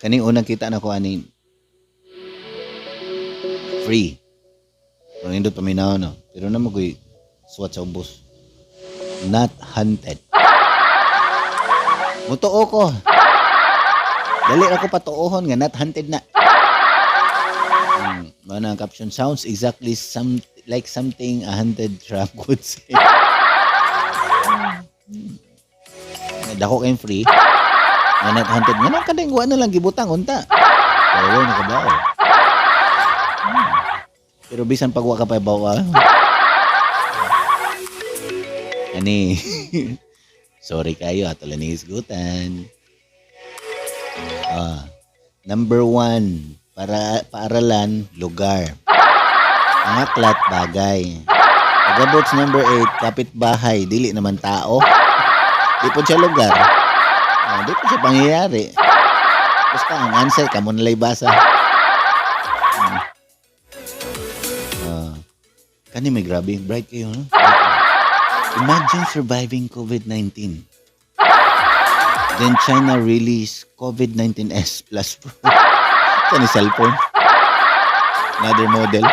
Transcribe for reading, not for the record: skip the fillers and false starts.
Kaning unang kita na ko ani free. Pero nindot paminaw no. Pero na magoy suwat sa ubos. Not hunted. Mutuo ko. Dali ako patuohon nga not hunted na. Mana ang caption sounds exactly like something a hunted truck would say. Dako kayong free. Nga not hunted. Nga nang kadeng na lang gibutang unta. Oo, nakabao. Pero bisan pagwa ka pa bawa. Ani. Sorry kayo ato lang isgutan. Number 1 para paaralan lugar. Ang aklat bagay. Pagabots number 8 kapitbahay dili naman tao. Di po siya lugar. Di po siya pangyayari. Basta ang answer kamo nalay basa. Kani may grabe bright kayo no? Imagine surviving COVID-19. Then China released COVID-19S Plus Pro. Ito ni cellphone. Another model.